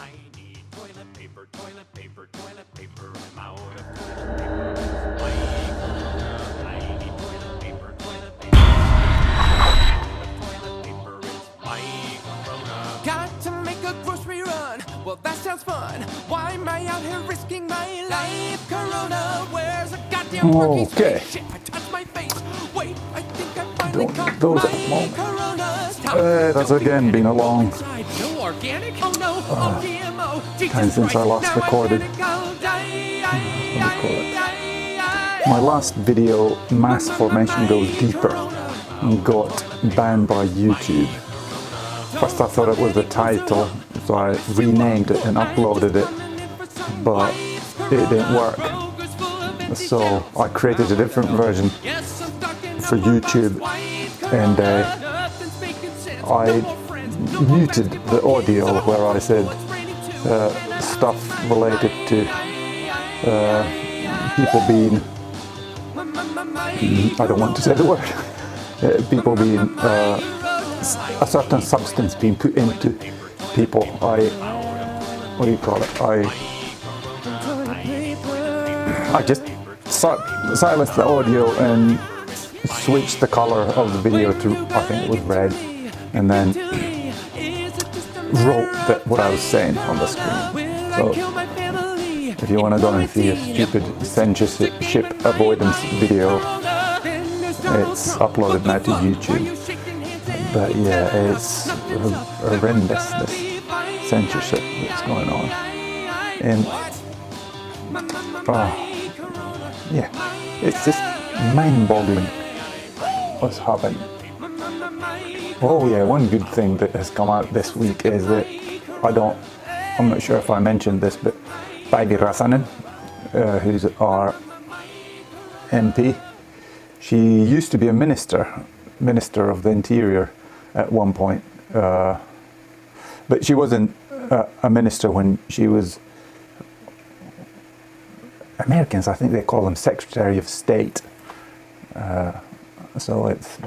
I need toilet paper, toilet paper, toilet paper. I'm out of toilet paper. It's my corona. I need toilet paper, toilet paper. Toilet paper, it's my corona. Got to make a grocery run. Well, that sounds fun. Why am I out here risking my life? Corona, where's a goddamn parking space? Shit, I touched my face. Wait, I think I finally caught my corona. Stop. That's again been a long No organic? Oh no, GMO. time since I last recorded. My last video, Mass Formation Goes Deeper, got banned by YouTube. First I thought it was the title, so I renamed it and uploaded it, but it didn't work. So I created a different version for YouTube, and I muted the audio where I said stuff related to people being, I don't want to say the word, people being, a certain substance being put into people. What do you call it? I just silenced the audio and switched the color of the video to, I think it was red, and then wrote what I was saying on the screen. So if you want to go and see a stupid censorship avoidance video, it's uploaded now to YouTube. But yeah, it's horrendous, this censorship that's going on. And yeah, it's just mind-boggling what's happening. Oh yeah, one good thing that has come out this week is that I'm not sure if I mentioned this, but Päivi Räsänen, who's our MP, she used to be a Minister of the Interior at one point, but she wasn't a minister when she was, Americans, I think they call them Secretary of State. So it's,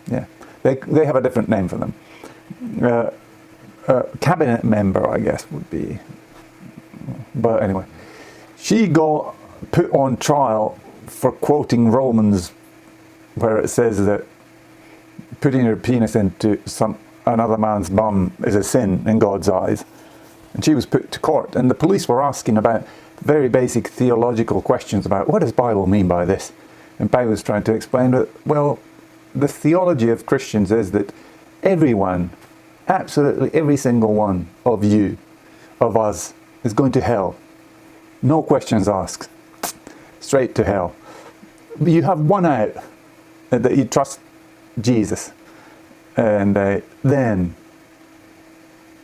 yeah, they have a different name for them. Cabinet member, I guess, would be. But anyway, she got put on trial for quoting Romans, where it says that putting your penis into another man's bum is a sin in God's eyes. And she was put to court, and the police were asking about very basic theological questions about what does Bible mean by this? And Päivi was trying to explain that, well, the theology of Christians is that everyone, absolutely every single one of you, of us, is going to hell. No questions asked. Straight to hell. But you have one out, that you trust Jesus. And then,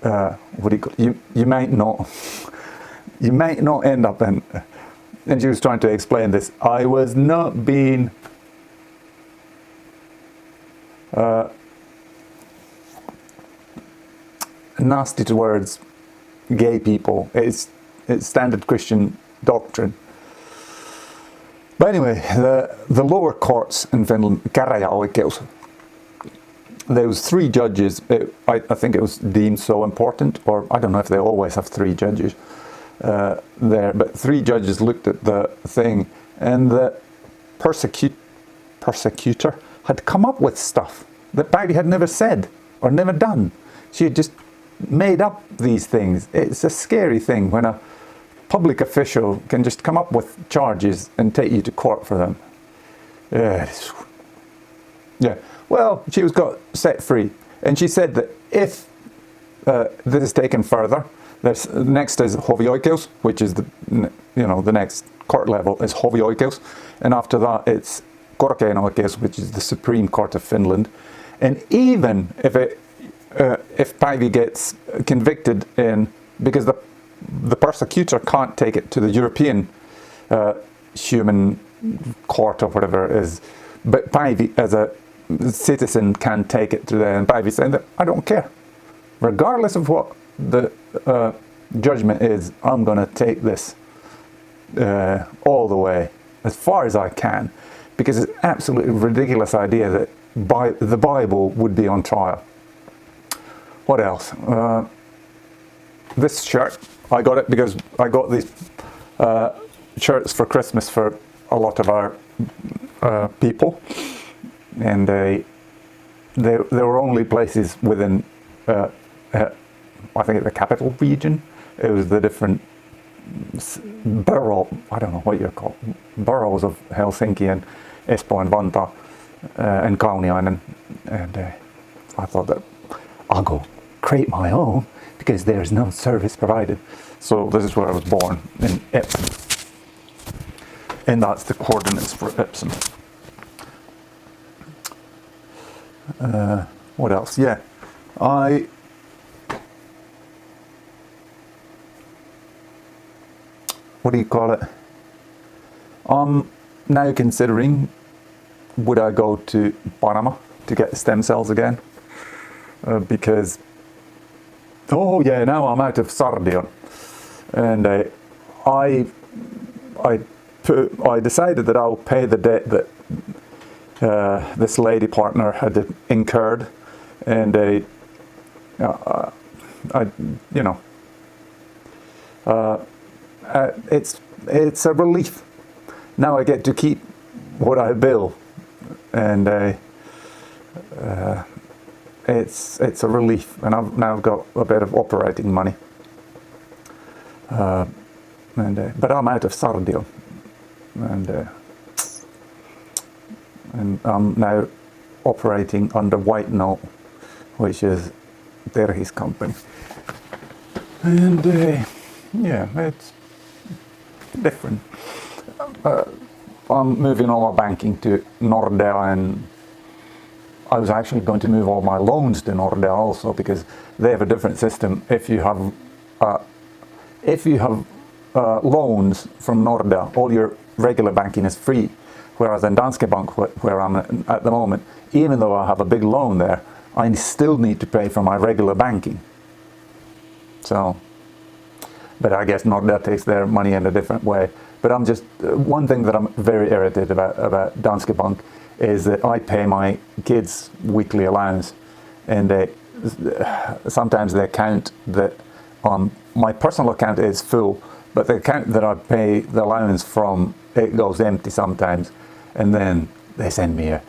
what do you call it? You might not end up in, and she was trying to explain this. I was not being nasty towards gay people. It's standard Christian doctrine. But anyway, the lower courts in Finland, käräjäoikeus, there was 3 judges. I think it was deemed so important, or I don't know if they always have 3 judges there, but 3 judges looked at the thing, and the persecutor had come up with stuff that Päivi had never said or never done. She had just made up these things. It's a scary thing when a public official can just come up with charges and take you to court for them. Yeah. Well, she was got set free, and she said that if this is taken further, next is hovioikeus, which is the next court level is hovioikeus, and after that it's korkein oikeus, which is the Supreme Court of Finland. And even if Päivi gets convicted because the persecutor can't take it to the European human court or whatever it is, but Päivi as a citizen can take it to there, and Päivi saying that I don't care, regardless of what the judgment is, I'm going to take this all the way as far as I can, because it's an absolutely ridiculous idea that the Bible would be on trial. What else? this shirt, I got it because I got these shirts for Christmas for a lot of our people, and they were only places within I think the capital region. It was the different I don't know what you're called, boroughs of Helsinki and Espoo and Vantaa and Kauniainen, and I thought that I'll go create my own because there's no service provided. So this is where I was born, in Epsom, and that's the coordinates for Epsom. What else? Yeah, what do you call it? I'm now considering, would I go to Panama to get stem cells again? Because, oh yeah, now I'm out of sardion, and I decided that I'll pay the debt that this lady partner had incurred, and it's a relief. Now I get to keep what I bill, and it's a relief. And I've now got a bit of operating money, but I'm out of sardion, and I'm now operating under White Note, which is Terhi's company, and yeah, it's different. I'm moving all my banking to Nordea, and I was actually going to move all my loans to Nordea also, because they have a different system. If you have loans from Nordea, all your regular banking is free, whereas in Danske Bank, where I'm at the moment, even though I have a big loan there, I still need to pay for my regular banking. So, but I guess Nordea takes their money in a different way. But I'm just, one thing that I'm very irritated about Danske Bank is that I pay my kids weekly allowance, and sometimes the account that my personal account is full, but the account that I pay the allowance from, it goes empty sometimes, and then they send me a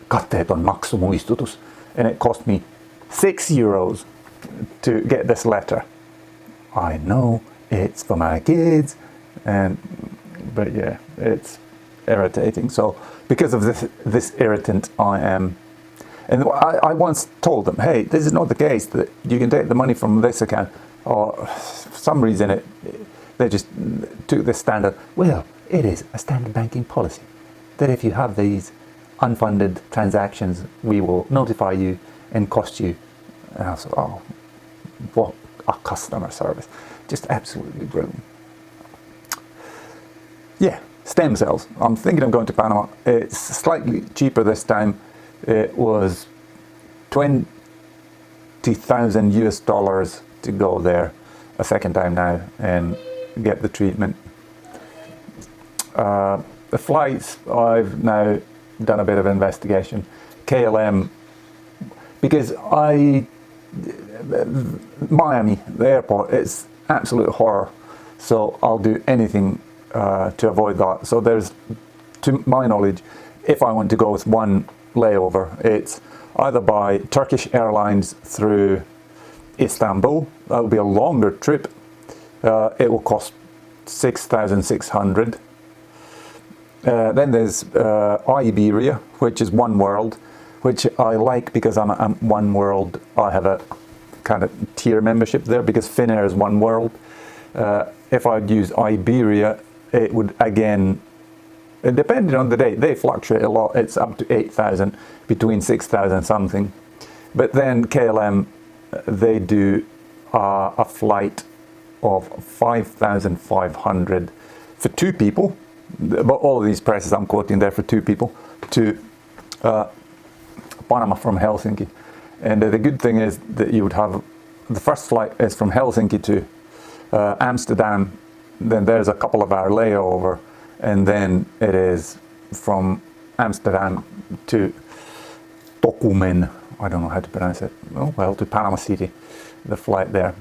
katteeton maksumuistutus, and it cost me €6 to get this letter. I know it's for my kids, but yeah, it's irritating. So because of this irritant, I am, and I once told them, hey, this is not the case that you can take the money from this account, or for some reason they just took this standard. Well, it is a standard banking policy that if you have these unfunded transactions, we will notify you and cost you. And I was like, oh, what a customer service. Just absolutely brilliant. Yeah, stem cells. I'm thinking of going to Panama. It's slightly cheaper this time. It was $20,000 to go there a second time now and get the treatment. The flights, I've now done a bit of investigation. KLM, because Miami, the airport, is absolute horror. So I'll do anything to avoid that. So there's, to my knowledge, if I want to go with one layover, it's either by Turkish Airlines through Istanbul. That will be a longer trip. It will cost 6,600. Then there's Iberia, which is One World, which I like because I'm One World. I have a kind of tier membership there because Finnair is One World. If I'd use Iberia, it would again, depending on the day, they fluctuate a lot. It's up to 8,000, between 6,000 something. But then KLM, they do a flight of 5,500 for two people. But all of these prices I'm quoting there for two people to Panama from Helsinki. And the good thing is that you would have, the first flight is from Helsinki to Amsterdam, then there's a couple of hour layover, and then it is from Amsterdam to Tocumen, I don't know how to pronounce it, oh well, to Panama City, the flight there.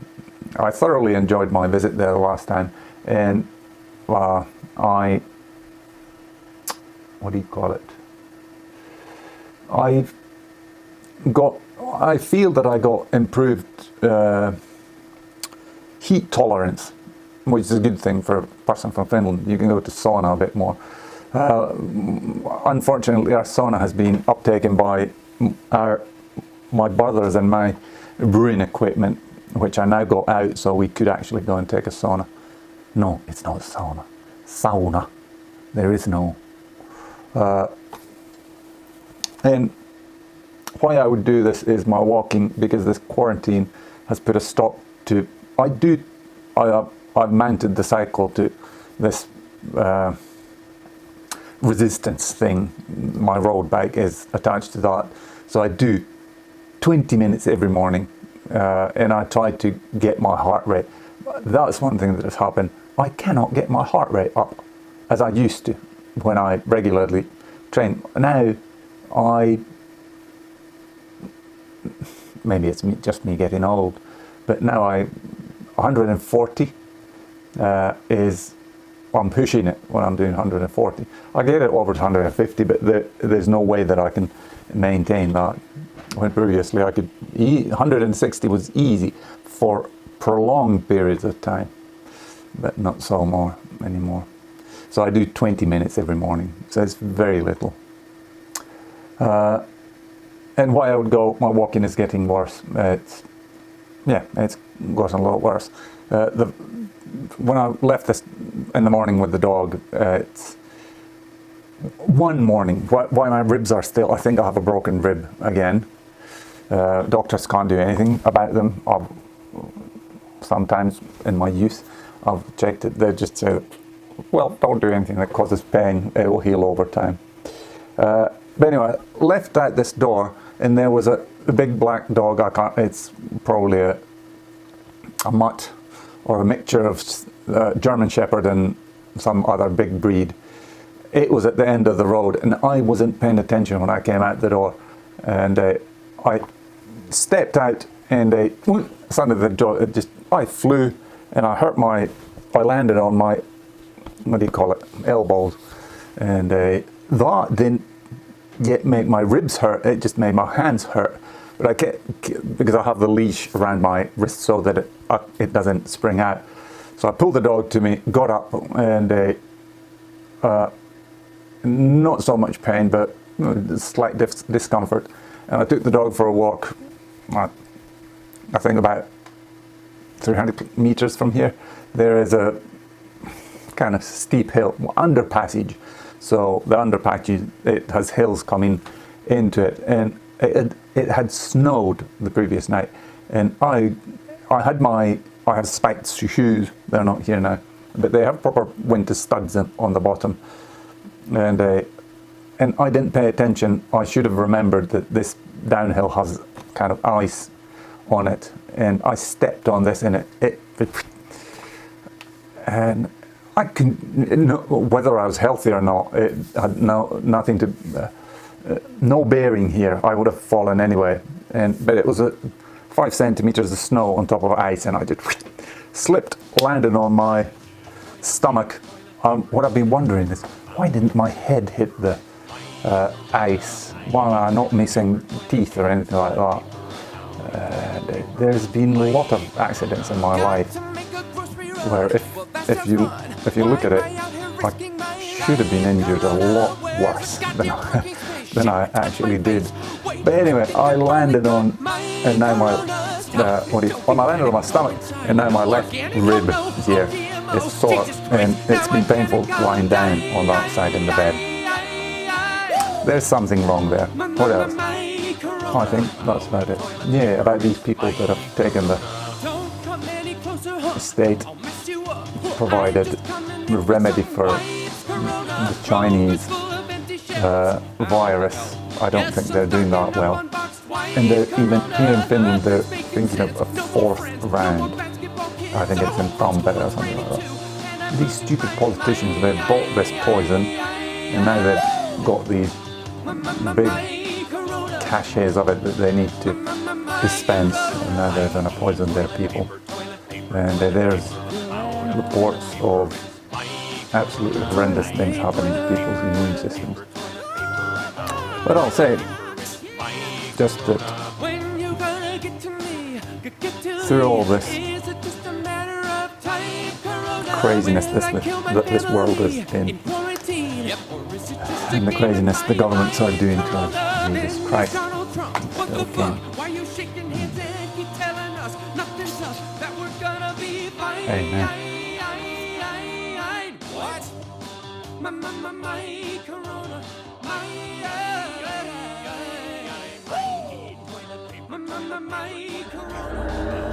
I thoroughly enjoyed my visit there last time, and what do you call it? I feel that I got improved heat tolerance, which is a good thing for a person from Finland. You can go to sauna a bit more. Unfortunately, our sauna has been uptaken by my brothers and my brewing equipment, which I now got out, so we could actually go and take a sauna. No, it's not sauna. Sauna. There is no. And why I would do this is my walking, because this quarantine has put a stop to. I've mounted the cycle to this resistance thing. My road bike is attached to that, so I do 20 minutes every morning, and I try to get my heart rate. That's one thing that has happened. I cannot get my heart rate up as I used to when I regularly train. Now, maybe it's just me getting old, but now 140 is, I'm pushing it when I'm doing 140. I get it over to 150, but there's no way that I can maintain that. When previously 160 was easy for prolonged periods of time, but not so more anymore. So I do 20 minutes every morning, so it's very little. And why I would go, my walking is getting worse. It's gotten a lot worse. When I left this in the morning with the dog, it's one morning, why my ribs are still, I think I have a broken rib again. Doctors can't do anything about them. Sometimes in my youth, I've checked it, they just say, well, don't do anything that causes pain, it will heal over time. But anyway, left out this door, and there was a big black dog. It's probably a mutt or a mixture of German Shepherd and some other big breed. It was at the end of the road, and I wasn't paying attention when I came out the door, and I stepped out, and suddenly the dog I flew, and I landed on my, what do you call it, elbows, and that didn't yet make my ribs hurt, it just made my hands hurt. But I can't, because I have the leash around my wrist so that it doesn't spring out. So I pulled the dog to me, got up, and not so much pain, but slight discomfort. And I took the dog for a walk, I think about 300 meters from here. There is a kind of steep hill, underpassage. So the underpassage, it has hills coming into it, and it had snowed the previous night, and I have spiked shoes. They're not here now, but they have proper winter studs on the bottom, and I didn't pay attention. I should have remembered that this downhill has kind of ice on it, and I stepped on this, and and I can, whether I was healthy or not, it had nothing to, no bearing here. I would have fallen anyway, but it was 5 centimeters of snow on top of ice, and I just slipped, landed on my stomach. What I've been wondering is, why didn't my head hit the ice? Why am I not missing teeth or anything like that? There's been a lot of accidents in my life where if you look at it, I should have been injured a lot worse than I actually did. But anyway, I landed on, and now I landed on my stomach, and now my left rib here is sore, and it's been painful lying down on that side in the bed. There's something wrong there. What else? I think that's about it. Yeah, about these people that have taken the state provided remedy for the Chinese virus. I don't think they're doing that well. And even here in Finland, they're thinking of a 4th round. I think it's in tumble or something like that. These stupid politicians, they've bought this poison, and now they've got these big caches of it that they need to dispense, and now they're going to poison their people. and there's reports of absolutely horrendous things happening to people's immune systems. But I'll say, just that When you gonna get to me? Get to through me. all this Is it just a matter of time? Corona, craziness will I that kill my this world is family in, quarantine? Or is it just a and the game craziness in the my governments are mind? doing to Corona, us. Jesus then Christ. Donald Trump. What the Still fuck? king. Why you shaking hands and keep telling us nothing's up? That we're gonna be fine. Amen. What? My Corona. My Corona.